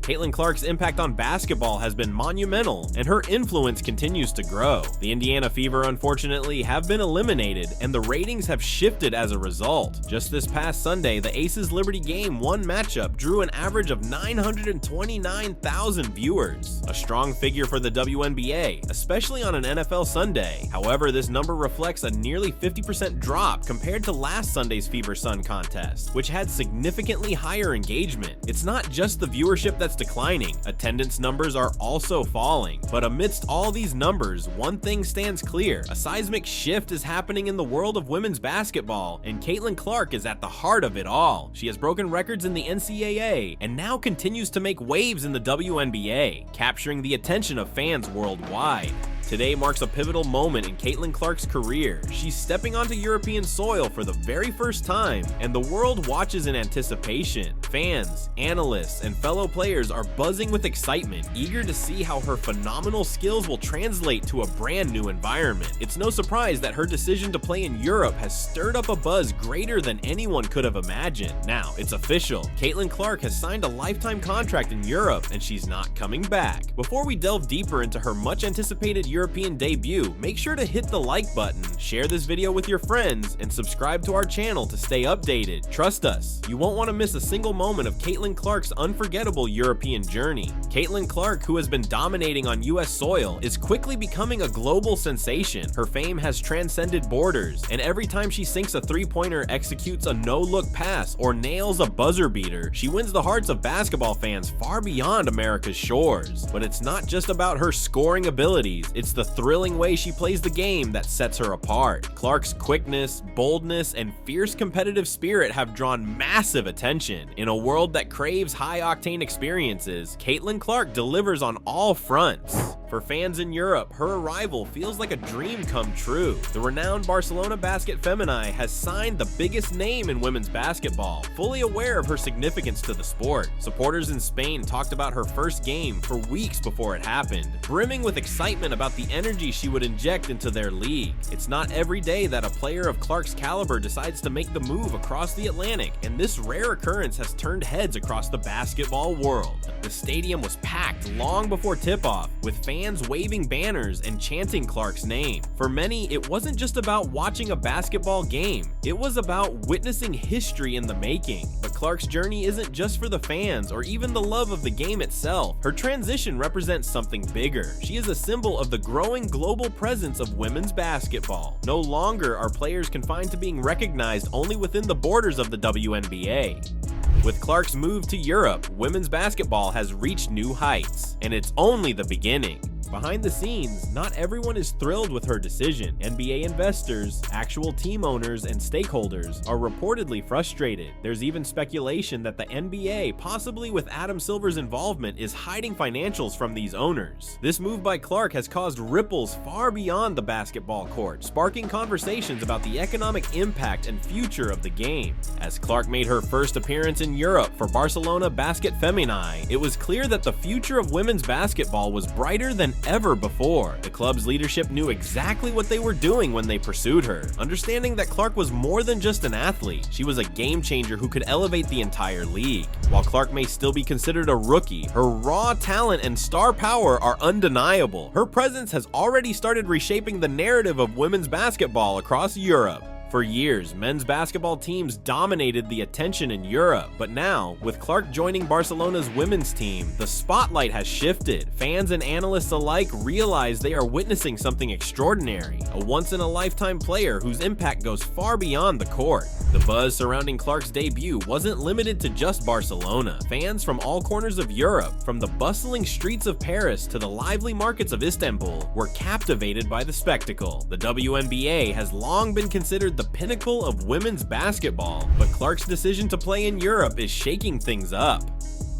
Caitlyn Clark's impact on basketball has been monumental, and her influence continues to grow. The Indiana Fever, unfortunately, have been eliminated, and the ratings have shifted as a result. Just this past Sunday, the Aces Liberty Game 1 matchup drew an average of 929,000 viewers, a strong figure for the WNBA, especially on an NFL Sunday. However, this number reflects a nearly 50% drop compared to last Sunday's Fever Sun contest, which had significantly higher engagement. It's not just the viewership that's declining, attendance numbers are also falling. But amidst all these numbers, one thing stands clear: a seismic shift is happening in the world of women's basketball, and Caitlyn Clark is at the heart of it all. She has broken records in the NCAA and now continues to make waves in the WNBA, capturing the attention of fans worldwide. Today marks a pivotal moment in Caitlyn Clark's career. She's stepping onto European soil for the very first time, and the world watches in anticipation. Fans, analysts, and fellow players are buzzing with excitement, eager to see how her phenomenal skills will translate to a brand new environment. It's no surprise that her decision to play in Europe has stirred up a buzz greater than anyone could have imagined. Now, it's official. Caitlyn Clark has signed a lifetime contract in Europe, and she's not coming back. Before we delve deeper into her much anticipated European debut, make sure to hit the like button, share this video with your friends, and subscribe to our channel to stay updated. Trust us, you won't want to miss a single moment of Caitlyn Clark's unforgettable European journey. Caitlyn Clark, who has been dominating on US soil, is quickly becoming a global sensation. Her fame has transcended borders, and every time she sinks a three-pointer, executes a no-look pass, or nails a buzzer beater, she wins the hearts of basketball fans far beyond America's shores. But it's not just about her scoring abilities, it's the thrilling way she plays the game that sets her apart. Clark's quickness, boldness, and fierce competitive spirit have drawn massive attention. In a world that craves high-octane experiences, Caitlyn Clark delivers on all fronts. For fans in Europe, her arrival feels like a dream come true. The renowned Barcelona Basket Femini has signed the biggest name in women's basketball, fully aware of her significance to the sport. Supporters in Spain talked about her first game for weeks before it happened, brimming with excitement about the energy she would inject into their league. It's not every day that a player of Clark's caliber decides to make the move across the Atlantic, and this rare occurrence has turned heads across the basketball world. The stadium was packed long before tip-off, with fans waving banners and chanting Clark's name. For many, it wasn't just about watching a basketball game, it was about witnessing history in the making. But Clark's journey isn't just for the fans or even the love of the game itself. Her transition represents something bigger. She is a symbol of the growing global presence of women's basketball. No longer are players confined to being recognized only within the borders of the WNBA. With Clark's move to Europe, women's basketball has reached new heights, and it's only the beginning. Behind the scenes, not everyone is thrilled with her decision. NBA investors, actual team owners, and stakeholders are reportedly frustrated. There's even speculation that the NBA, possibly with Adam Silver's involvement, is hiding financials from these owners. This move by Clark has caused ripples far beyond the basketball court, sparking conversations about the economic impact and future of the game. As Clark made her first appearance in Europe for Barcelona Basket Femini, it was clear that the future of women's basketball was brighter than ever before. The club's leadership knew exactly what they were doing when they pursued her, understanding that Clark was more than just an athlete. She was a game changer who could elevate the entire league. While Clark may still be considered a rookie, her raw talent and star power are undeniable. Her presence has already started reshaping the narrative of women's basketball across Europe. For years, men's basketball teams dominated the attention in Europe, but now, with Clark joining Barcelona's women's team, the spotlight has shifted. Fans and analysts alike realize they are witnessing something extraordinary, a once-in-a-lifetime player whose impact goes far beyond the court. The buzz surrounding Clark's debut wasn't limited to just Barcelona. Fans from all corners of Europe, from the bustling streets of Paris to the lively markets of Istanbul, were captivated by the spectacle. The WNBA has long been considered the pinnacle of women's basketball, but Clark's decision to play in Europe is shaking things up.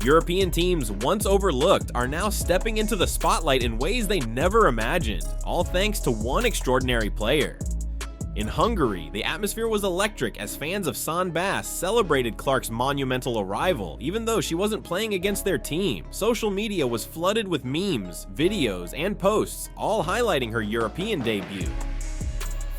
European teams, once overlooked, are now stepping into the spotlight in ways they never imagined, all thanks to one extraordinary player. In Hungary, the atmosphere was electric as fans of Szanbas celebrated Clark's monumental arrival, even though she wasn't playing against their team. Social media was flooded with memes, videos, and posts, all highlighting her European debut.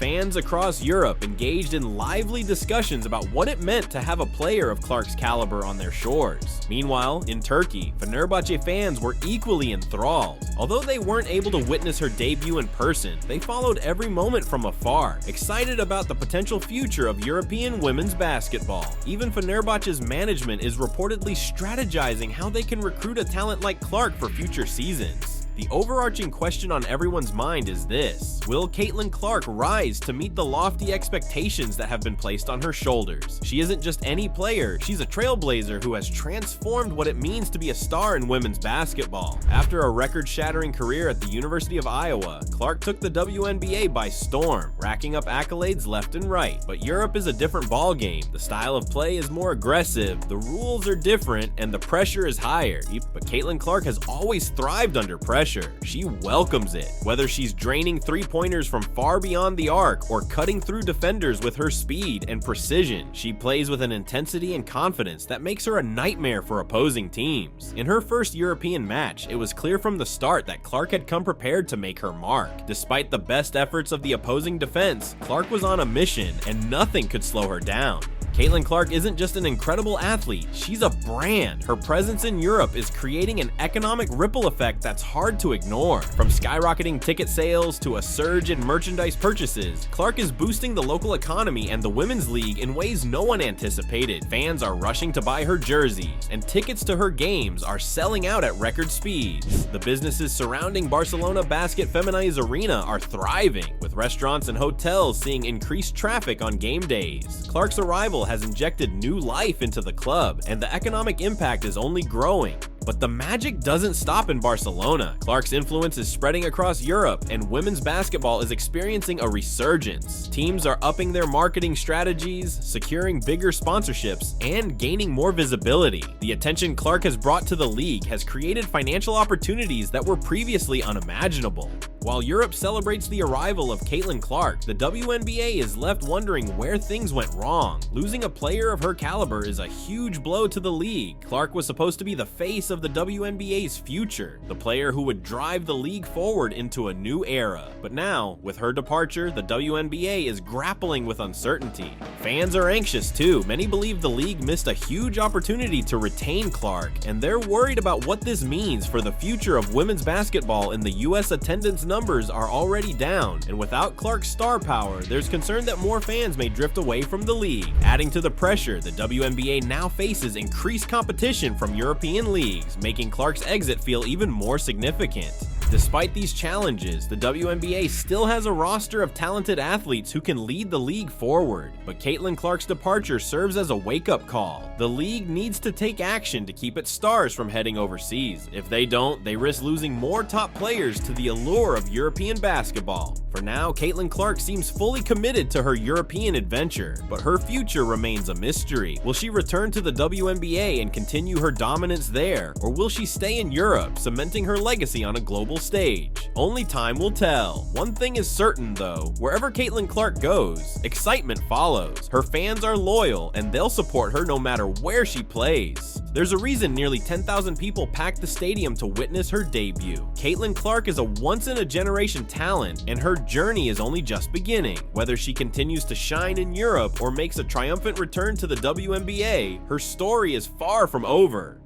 fans across Europe engaged in lively discussions about what it meant to have a player of Clark's caliber on their shores. Meanwhile, in Turkey, Fenerbahce fans were equally enthralled. Although they weren't able to witness her debut in person, they followed every moment from afar, excited about the potential future of European women's basketball. Even Fenerbahce's management is reportedly strategizing how they can recruit a talent like Clark for future seasons. The overarching question on everyone's mind is this: will Caitlyn Clark rise to meet the lofty expectations that have been placed on her shoulders? She isn't just any player, she's a trailblazer who has transformed what it means to be a star in women's basketball. After a record-shattering career at the University of Iowa, Clark took the WNBA by storm, racking up accolades left and right. But Europe is a different ballgame. The style of play is more aggressive, the rules are different, and the pressure is higher. But Caitlyn Clark has always thrived under pressure. She welcomes it. Whether she's draining three-pointers from far beyond the arc or cutting through defenders with her speed and precision, she plays with an intensity and confidence that makes her a nightmare for opposing teams. In her first European match, it was clear from the start that Clark had come prepared to make her mark. Despite the best efforts of the opposing defense, Clark was on a mission and nothing could slow her down. Caitlyn Clark isn't just an incredible athlete, she's a brand. Her presence in Europe is creating an economic ripple effect that's hard to ignore. From skyrocketing ticket sales to a surge in merchandise purchases, Clark is boosting the local economy and the women's league in ways no one anticipated. Fans are rushing to buy her jerseys, and tickets to her games are selling out at record speeds. The businesses surrounding Barcelona Basket Femini's arena are thriving, with restaurants and hotels seeing increased traffic on game days. Clark's arrival has injected new life into the club, and the economic impact is only growing. But the magic doesn't stop in Barcelona. Clark's influence is spreading across Europe, and women's basketball is experiencing a resurgence. Teams are upping their marketing strategies, securing bigger sponsorships, and gaining more visibility. The attention Clark has brought to the league has created financial opportunities that were previously unimaginable. While Europe celebrates the arrival of Caitlyn Clark, the WNBA is left wondering where things went wrong. Losing a player of her caliber is a huge blow to the league. Clark was supposed to be the face of the WNBA's future, the player who would drive the league forward into a new era. But now, with her departure, the WNBA is grappling with uncertainty. Fans are anxious too. Many believe the league missed a huge opportunity to retain Clark, and they're worried about what this means for the future of women's basketball in the US. Attendance numbers are already down, and without Clark's star power, there's concern that more fans may drift away from the league. Adding to the pressure, the WNBA now faces increased competition from European leagues, making Clark's exit feel even more significant. Despite these challenges, the WNBA still has a roster of talented athletes who can lead the league forward. But Caitlyn Clark's departure serves as a wake-up call. The league needs to take action to keep its stars from heading overseas. If they don't, they risk losing more top players to the allure of European basketball. For now, Caitlyn Clark seems fully committed to her European adventure, but her future remains a mystery. Will she return to the WNBA and continue her dominance there, or will she stay in Europe, cementing her legacy on a global stage? Only time will tell. One thing is certain though, wherever Caitlyn Clark goes, excitement follows. Her fans are loyal, and they'll support her no matter where she plays. There's a reason nearly 10,000 people packed the stadium to witness her debut. Caitlyn Clark is a once-in-a-generation talent, and her journey is only just beginning. Whether she continues to shine in Europe or makes a triumphant return to the WNBA, her story is far from over.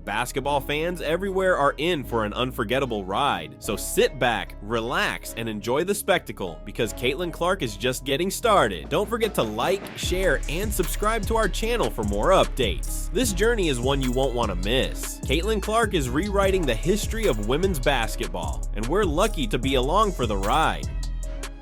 Basketball fans everywhere are in for an unforgettable ride, so sit back, relax, and enjoy the spectacle, because Caitlyn Clark is just getting started. Don't forget to like, share, and subscribe to our channel for more updates. This journey is one you won't want to miss. Caitlyn Clark is rewriting the history of women's basketball, and we're lucky to be along for the ride.